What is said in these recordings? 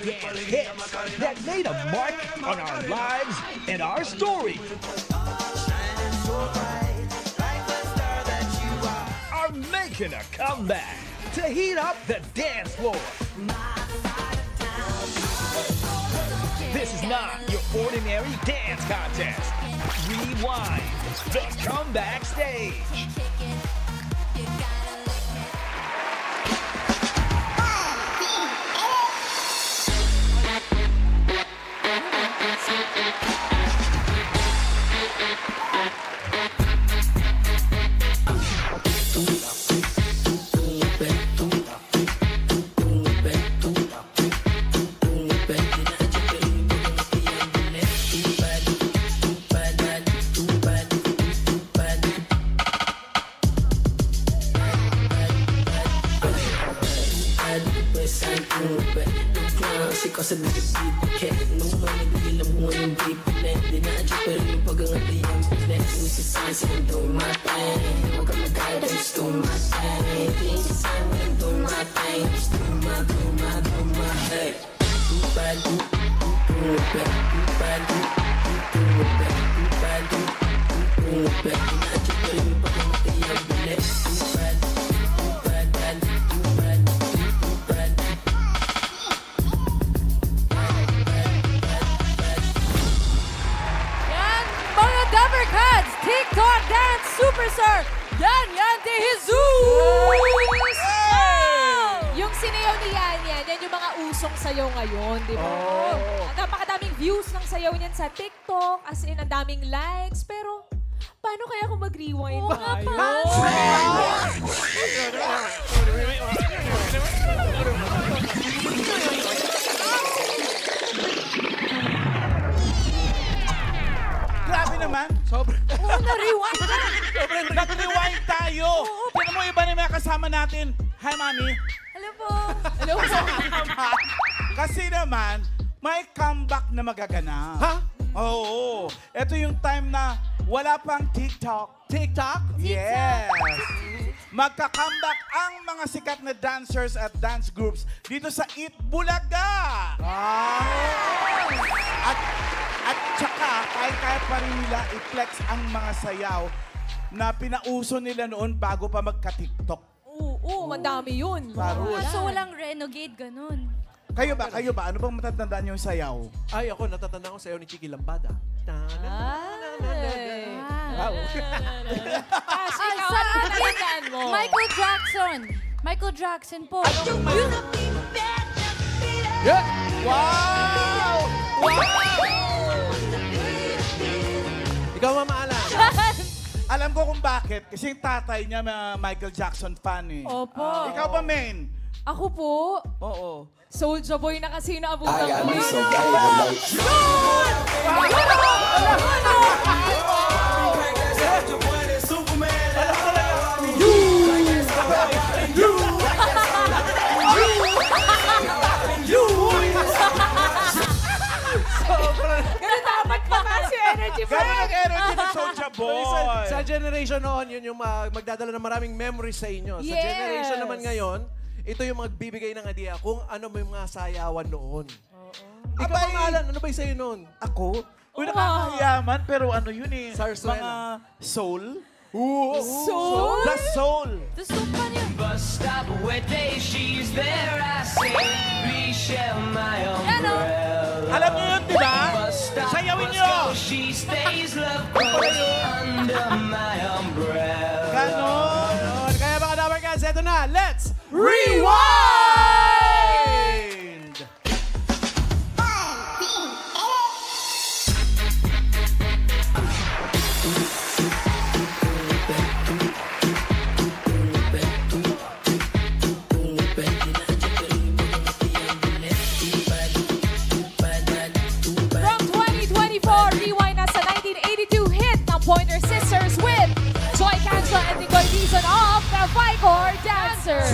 dance hits that made a mark on our lives and our story. Are making a comeback to heat up the dance floor. This is not your ordinary dance contest. Rewind, the comeback stage. TikTok Dance Superstar, Yan Yan de Jesus! Yung sinayaw ni Yan Yan, yan yung mga usong sayaw ngayon, di ba? Ang napakadaming views ng sayaw niyan sa TikTok, as in, ang daming likes, pero paano kaya kung mag-rewind tayo? Grabe naman. Sobrang. Oo, na-rewind na. Sobrang nag-rewind tayo. Tignan mo iba na mga kasama natin. Hi, Mami. Hello po. Hello po. Kasi naman, may comeback na magaganap. Ha? Oo. Ito yung time na wala pang TikTok. TikTok? Yes. Magka-comeback ang mga sikat na dancers at dance groups dito sa Eat Bulaga. At tsaka, kaya pa rin nila i-flex ang mga sayaw na pinauso nila noon bago pa magka-TikTok. Oo, madami yun. Parus. So walang renegade, ganun. Kayo ba? Ano bang matatandaan yung sayaw? Ay, ako, natatanda ko sa'yo ni Chiki Lambada. Ay. Wow. Kasi ikaw, ano natandaan mo? Michael Jackson. Michael Jackson po. Yeah. Wow! Ikaw, Mama Alan. Alam ko kung bakit. Kasi yung tatay niya, Michael Jackson fan eh. Opo. Ikaw ba, main? Ako po, Oo. Soulja Boy na kasi naabutan ko. Ganun dapat pa kasi energy Ganun ang energy ng Soulja Boy. Sa generation noon, yun yung magdadala ng maraming memories sa inyo. Sa Yes. generation naman ngayon, ito yung magbibigay ng idea kung ano may mga sayawan noon. Ikaw, Abay. Mama Alan, ano ba yung sa'yo noon? Ako? Uy, nakakayaman, pero ano yun eh. Sarsuela. Mga soul. Soul? The soul. Gusto pa niyo. Bus stop where day she's there, I say, please share my umbrella. Alam niyo yun, di ba? Bus stop, Sayawin bus niyo. go, she stays love close under my umbrella. Ganon. Yun. Kaya mga Dabarcats, eto na. Let's Rewind! From 2024, rewind na sa 1982 hit ng Pointer Sisters with Joy Cancio and Nicoy Dizon of the Vicor Dancers.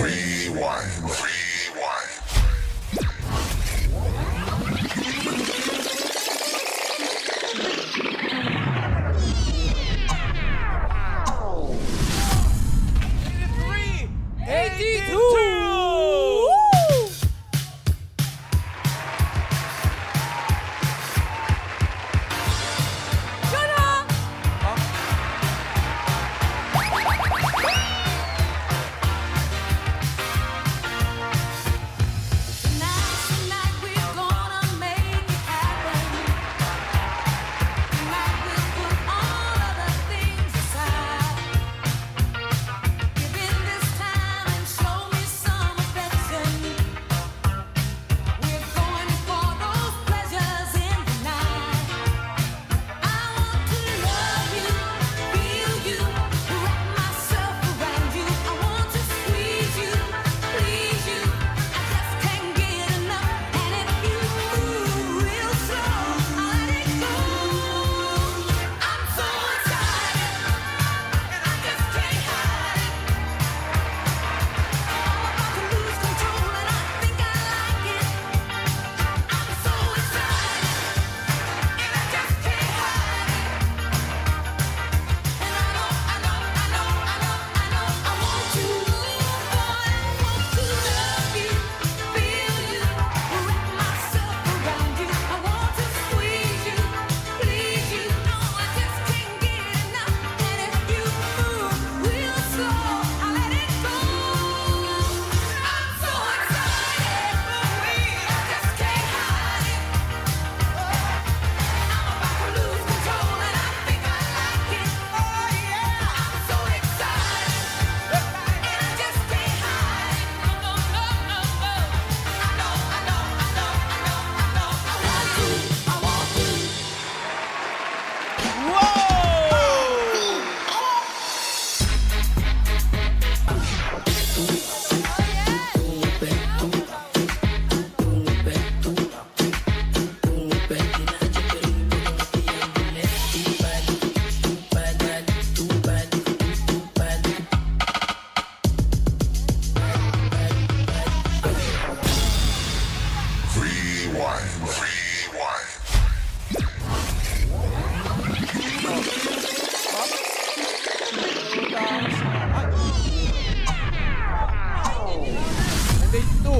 Stage 2,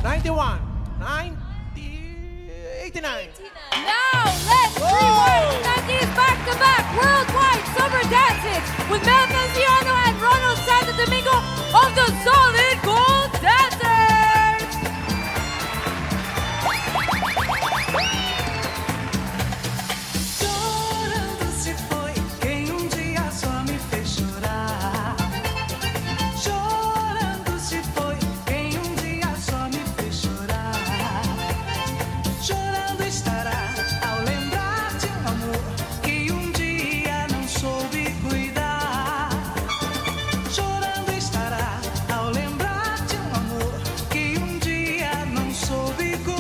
91, 89. Now, let's rewind 90s back-to-back worldwide summer dances with Mel Feliciano and Ronald Santo Domingo of the Solid Gold Dancers! Chorando se foi quem dia só me fez chorar. Chorando se foi quem dia só me fez chorar. Chorando estará ao lembrar de amor que dia não soube cuidar. Chorando estará ao lembrar de amor que dia não soube cuidar.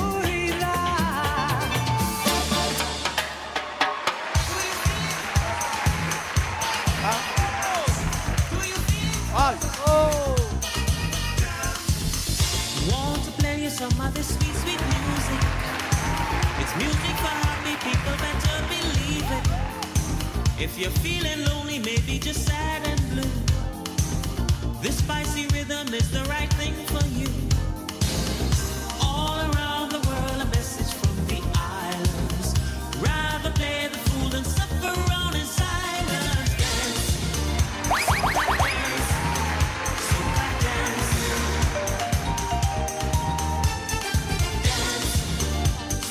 Want to play you some of this sweet, sweet music. It's music for happy people, better believe it. If you're feeling lonely, maybe just sad and blue, this spicy rhythm is the right thing for you. All around the world, a message from the islands. Rather play the fool than suffer on in silence.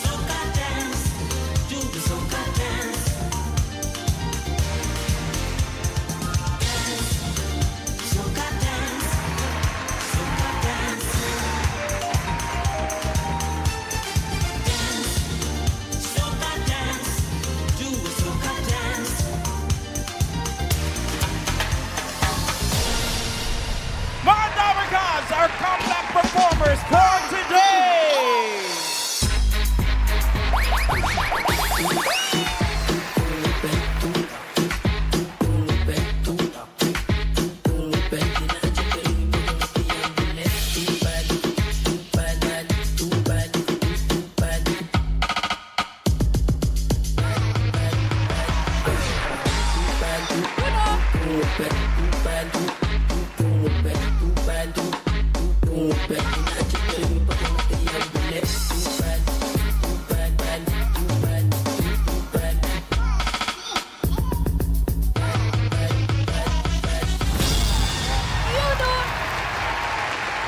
Soca dance, do the soca dance. Soca dance, soca dance. Soca dance, do the soca dance. Mga Dabarkas, our comeback performers for today!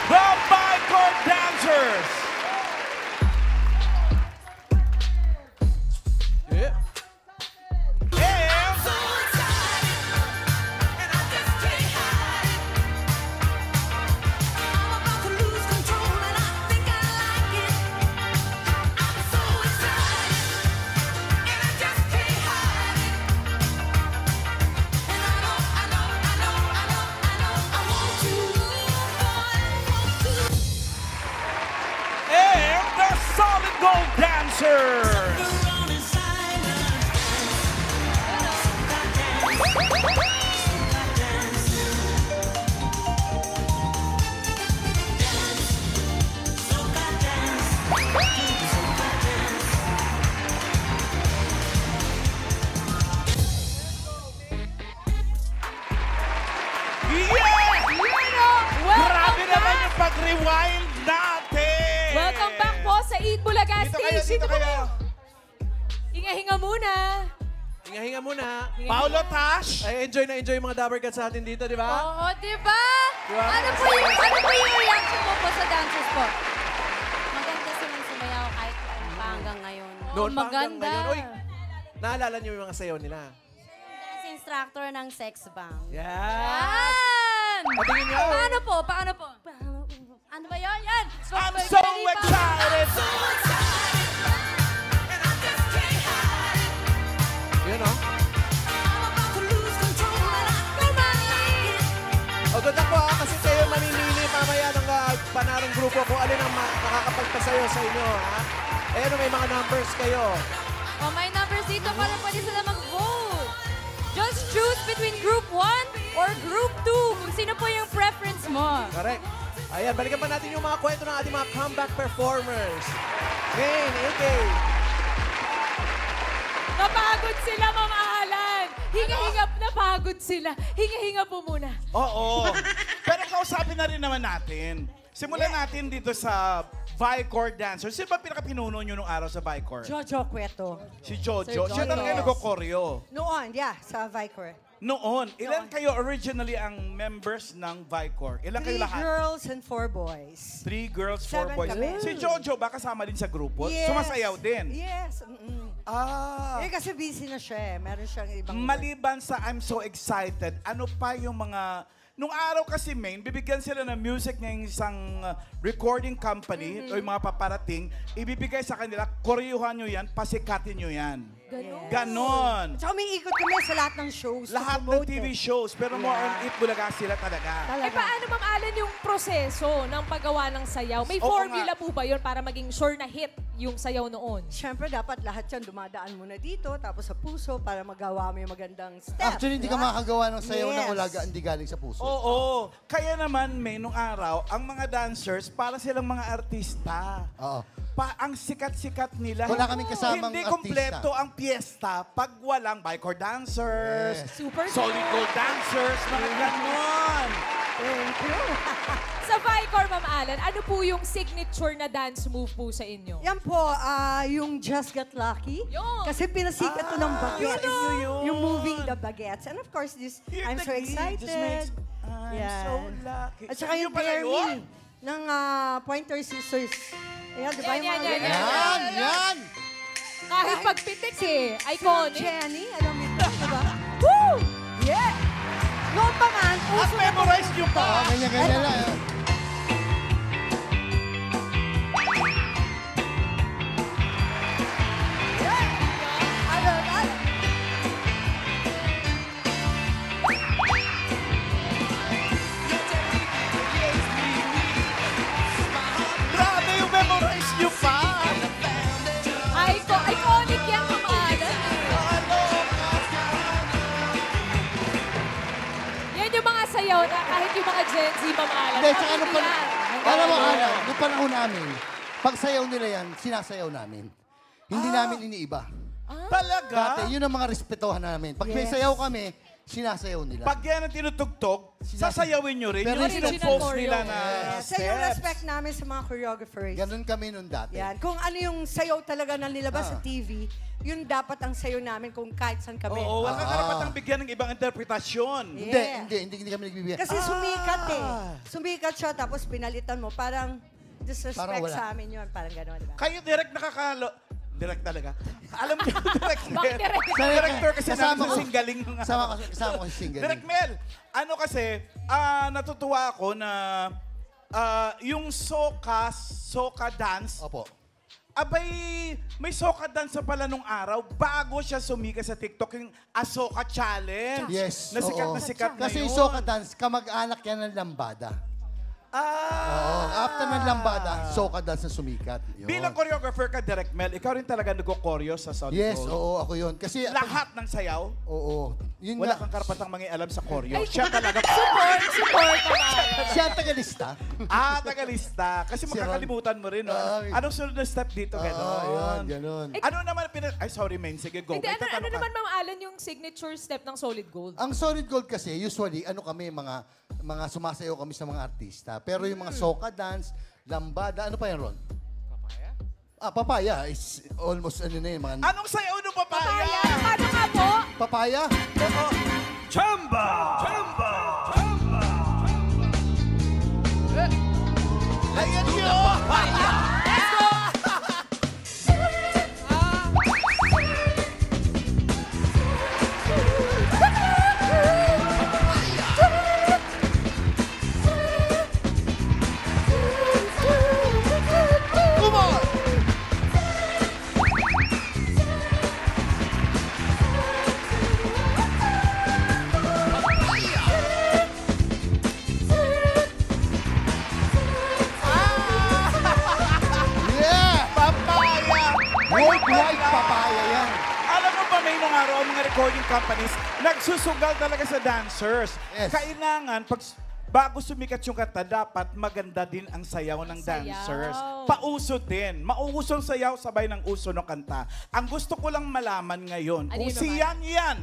The Bicor Dancers! Yeah. And the Solid Gold Dancers! Around in silence. Soca dance, do the soca dance. Yeah! Grabe Welcome naman back! yung pag-rewind natin! Welcome back po sa Eat Bulaga Dito kayo, Stage. dito kayo. Hinga-hinga muna. Hinga-hinga muna. Paulo Tash! Ay, enjoy na enjoy yung mga Dabarkats sa atin dito, di ba? Oo, di ba? Diba? Ano po yung reaction mo po sa dancers po? Maganda silang sumayaw kahit noon pa hanggang ngayon. Noon pa hanggang maganda. ngayon. Uy, naalala niyo yung mga sayaw nila? Dance instructor ng sex band. Yes! Yan! Patingin niyo. Paano po? Paano po? Ano ba yun? Yan! I'm so excited! Yun, oh. O, ganda ko kasi kayo mamimili mamaya ng panarong grupo kung alin ang makakapagpasayo sa inyo, ha? Eh, ano, may mga numbers kayo. Oh, may numbers dito para pwede sila mag-vote. Just choose between Group 1 or Group 2 kung sino po yung preference mo. Correct. Ayan, balikan pa natin yung mga kwento ng ating mga comeback performers. Main, AK. Napagod sila, Ma'am Alan. Hinga-hinga, napagod sila. Hinga-hinga po muna. Oo. Pero kausapin na rin naman natin. Simulan natin dito sa Vicor Dancer. Sino ba pinaka-pinuno nyo nung araw sa Vicor? Jojo Cueto. Si Jojo. Sir Siya Jojo. talaga yung nagko-choreo. Noon, sa Vicor. Noon, ilan kayo originally ang members ng Vicor? Ilan kayo 3 lahat? girls and 4 boys. 3 girls, 4 7 boys. kami. Si Jojo ba kasama din sa grupo? Yes. Sumasayaw din? Yes. Ah. Kasi busy na siya. Meron siyang ibang... Maliban sa I'm so excited, ano pa yung mga... Nung araw kasi, Main, bibigyan sila ng music ng isang recording company o yung mga paparating, ibibigay sa kanila, koreohan nyo yan, pasikatin nyo yan. Ganon. Ganon. Tsaka umiikot kami sa lahat ng shows. to Lahat ng promote TV it. shows, pero more on it, bulaga sila talaga. Eh, paano, Ma'am Alan, yung proseso ng paggawa ng sayaw? May Oo formula nga. po ba yun para maging sure na hit yung sayaw noon? Siyempre, dapat lahat yan dumadaan muna dito, tapos sa puso, para magawa mo yung magandang step. Actually, hindi ka diba? makakagawa ng sayaw ng Yes. ulaga, hindi galing sa puso. Oo. Kaya naman, May, nung araw, ang mga dancers, para silang mga artista. Oo. Ang sikat-sikat nila. Wala kaming kasamang Hindi artista. kompleto ang piyesta pag walang Vicor dancers, Yes. Super Solid Gold dancers, mga ganon. Thank you. Sa Vicor, Ma'am Alan, ano po yung signature na dance move po sa inyo? Yan po, yung Just Got Lucky. Yun. Kasi pinasikat to ng Baguettes. yun. Yung moving the Baguettes. And of course, this, Hear I'm the so beat, excited. just makes- I'm Yan. so lucky. At saka yung Yun pala Dare yun? Me ng Pointer Sisters. Ayan, di ba yung mga Yan. Yan! Yan! Kahit pagpitik eh, Si iconic. Jenny, alam mo ito, di ba? Woo! Yeah! Noon pa man, At uso na memorize nyo pa. Ganyan-ganyan lang. Ano? Grabe yung memorize nyo pa. Iconic yan, Ma'am Alan. Yan yung mga sayaw na kahit yung mga Gen Z, Ma'am Alan. Hindi, tsaka ano pa, yan. alam mo, Ana, noong panahon namin, pag sayaw nila yan, sinasayaw namin. Hindi namin iniiba. Talaga? Dati, yun ang mga respetohan namin. Pag may Yes. sayaw kami, sinasayaw nila. Pag yan ang tinutugtog, sasayawin nyo rin. Pero Yung original sinupose choreo. nila na Sa yung steps. respect namin sa mga choreographers. Ganun kami noon dati. Yan. Kung ano yung sayaw talaga na nilabas sa TV, yun dapat ang sayaw namin kung kahit saan kami. Oo, wala kang karapatang bigyan ng ibang interpretasyon. Yeah. Hindi kami nagbibigyan. Kasi sumikat eh. Sumikat siya tapos pinalitan mo. Parang disrespect Parang wala. sa amin yun. Parang gano'n, di ba? Kayo direct nakakalo... Direct talaga. Alam niyo, direct Bakit direct? Director kasi Kasama namin sa ko. singgaling. Kasama ko si Single. Direct Mel, ano kasi, natutuwa ako na yung soca dance, Opo. abay, may soca dance na pala nung araw bago siya sumikat sa TikTok, yung Asoka Challenge. Yes. Nasikat oo. na sikat na Kasi yun. yung soca dance, kamag-anak yan ng lambada. Oo. After ng lambada, soca dance na sumikat. Yun. Bilang choreographer ka, Direct Mel, ikaw rin talaga nag-choreo sa Solid Yes, Gold. oo, ako yun. Kasi, Lahat ng sayaw, oo. Yun wala nga. kang karapatang mangialam sa choreo. Siya talaga. Support, Ma'am Alan. Siya ang tagalista. Tagalista. Kasi makakalimutan mo rin, no? Anong sunod na step dito? Ganon. Ganon. Ano naman, ay sorry, Main. Sige, go. Hindi, May ano tatanong ka. naman, Ma'am Alan, yung signature step ng Solid Gold? Ang solid gold kasi, usually, ano kami, mga sumasayaw kami sa mga artista. Pero yung mga soca dance, lambada, ano pa yan, Ron? Papaya is almost ano na yun, mga... Anong sayaw ng papaya? Papaya, paano nga po? Papaya? Chamba! Chamba! Chamba! Ayan yun! Yeah! Papaya! Worldwide papaya yan. Alam mo ba, may nung araw, mga recording companies, nagsusugal talaga sa dancers. Yes. Kailangan, pag bago sumikat yung kanta, dapat maganda din ang sayaw ng dancers. Pauso din. Mauusong sayaw sabay ng uso ng kanta. Ang gusto ko lang malaman ngayon, Ano kung yun si naman? Yan,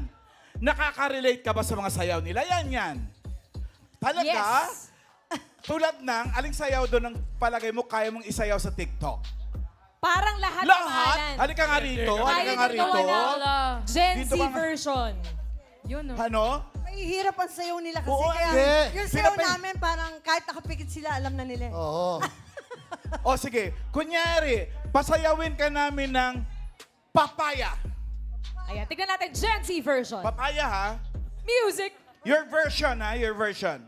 nakaka-relate ka ba sa mga sayaw nila? Yan. Talaga? Yes. Tulad ng, aling sayaw doon ang palagay mo, kaya mong isayaw sa TikTok? Parang lahat ng Lahat? pangalan. Halika nga rito. Kaya Halika nga dito rito. wala. Gen Z Dito ka nga. version. Yun, no? Ano? Mahihirap ang sayaw nila kasi. Oo, Kaya hindi. yung sayaw Pinapay- namin parang kahit nakapikit sila, alam na nila. Oo. O sige, kunyari, pasayawin ka namin ng papaya. Ayan, tignan natin Gen Z version. Papaya ha? Music. Your version ha, your version.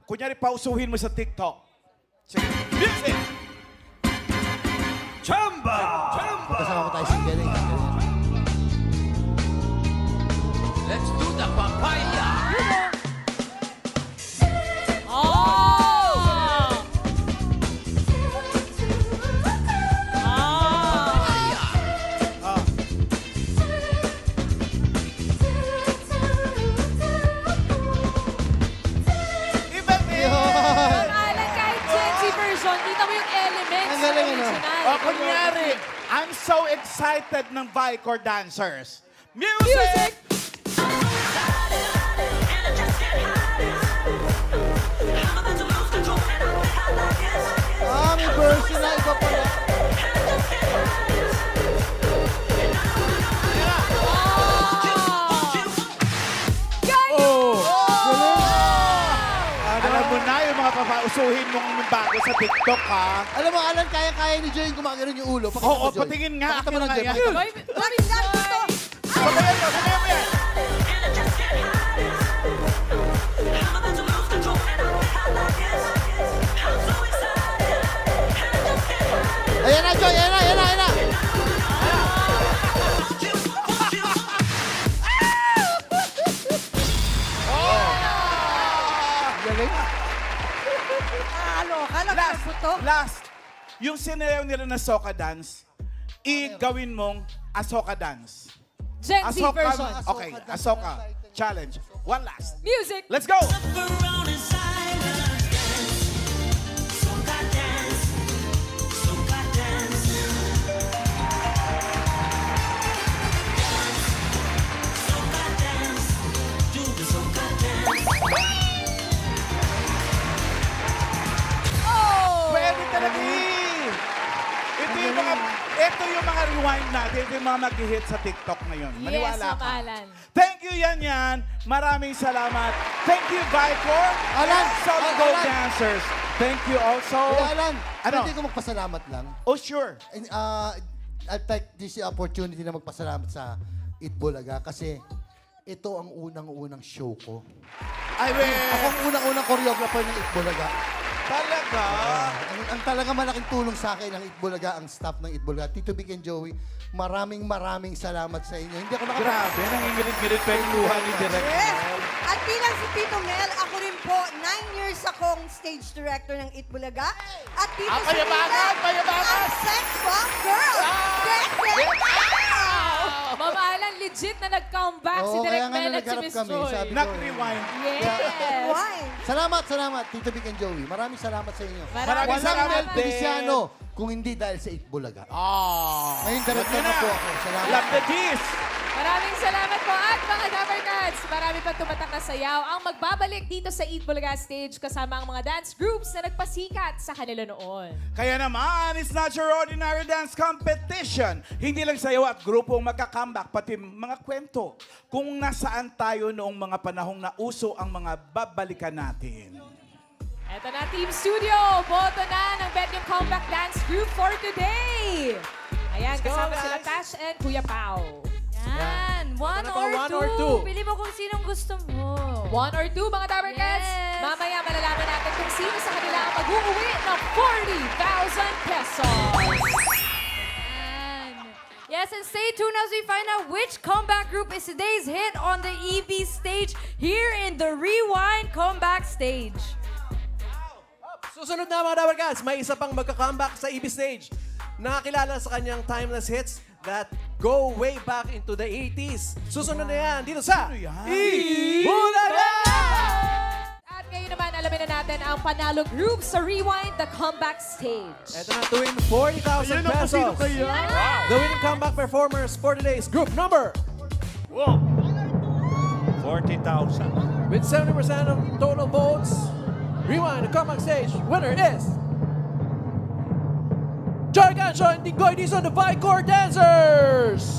Kunyari, pausuhin mo sa TikTok. Sige, music! Kasama ko tayo si Galing. Let's do the papaya. Oh! Iba din! Pangalan kahit Gen Z version, dito mo yung elements. Ang galing, ano? original. O kunyari, I'm so excited ng Vicor dancers. Music! May version na iba pala. Oh! Alam mo na yung mga papausuhin mong bago sa TikTok ha. Alam mo, Alan, kaya-kaya ni Joy gumagano yung ulo. Pakita Oo, mo, Joy. patingin nga. Pakita mo Akin lang, nga Joy. yan. Pakita mo. Mami Joy! Sabayan mo, sabayan mo yan. Ayan na, Joy. Ayan na, ayan na, ayan na. Galing. Kala Last, ko to. last. Yung sinayaw nila na soca dance, igawin mong asoka dance. Gen Z version. Okay, asoka. Challenge. One last. Music. Let's go! Pwede talaga ito yung mga rewind natin. Ito yung mga mag-hit sa TikTok ngayon. Yes, Maniwala Ma'am ka. Alan. Thank you, Yan. Maraming salamat. Thank you, Vicor. Alan, Solid Gold Alan. Dancers. Thank you also. Kuya Alan, Ano? pwede ko magpasalamat lang. Oh, sure. And, I'll take this opportunity na magpasalamat sa Itbulaga kasi ito ang unang-unang show ko. Ay, Ako ang unang-unang choreographer ng Itbulaga. Talaga? Ang talaga malaking tulong sa akin ang Itbulaga, ang staff ng Itbulaga. Tito Vic and Joey, maraming salamat sa inyo. Hindi ako Grabe, nangingilit-ngilit pa yung luha ni Direk. Yes. At bilang si Tito Mel, ako rin po, 9 years akong stage director ng Itbulaga. At dito si payabangan, payabangan! ang sex bomb girl. Ma'am Alan, legit na nag-comeback si Oo, Direk kaya nga Mel at si nagharap Miss kami, Joy. sabi ko. Nag-rewind. Yes. Why? Salamat, Tito Vic and Joey. Maraming salamat sa inyo. Maraming Walang salamat Mel din. Feliciano kung hindi dahil sa Itbulaga. Ah. Ngayon, director na po ako. Salamat. Love the G's. Maraming salamat po at mga Dapper Cats. Marami pa tumatak na sayaw ang magbabalik dito sa Eat Bulaga stage kasama ang mga dance groups na nagpasikat sa kanila noon. Kaya naman, it's not your ordinary dance competition. Hindi lang sayaw at grupo ang magka-comeback, pati mga kwento kung nasaan tayo noong mga panahong nauso ang mga babalikan natin. Eto na, Team Studio. Boto na ng Bet yung Comeback Dance Group for today. Ayan, kasama sila Tash and Kuya Pao. Yan. One Ano ba, or one two. or two? Pili mo kung sinong gusto mo. 1 or 2, mga Dapper Cats. Yes. Mamaya malalaman natin kung sino sa kanila ang mag-uuwi ng 40,000 pesos. Yan. Yes, and stay tuned as we find out which comeback group is today's hit on the EB stage here in the Rewind Comeback Stage. Susunod na mga Dabber Cats, may isa pang magka-comeback sa EB stage. Nakakilala sa kanyang timeless hits that go way back into the 80s. Susunod na yan dito sa Ano yan? Bulaga! At ngayon naman, alamin na natin ang panalong group sa Rewind, the comeback stage. Ito na to win 40,000 pesos. The winning comeback performers for today's group number 40,000. with 70% of total votes. Rewind, the comeback stage winner is Joy Gancho and Dingoy. These are the Vicor Dancers.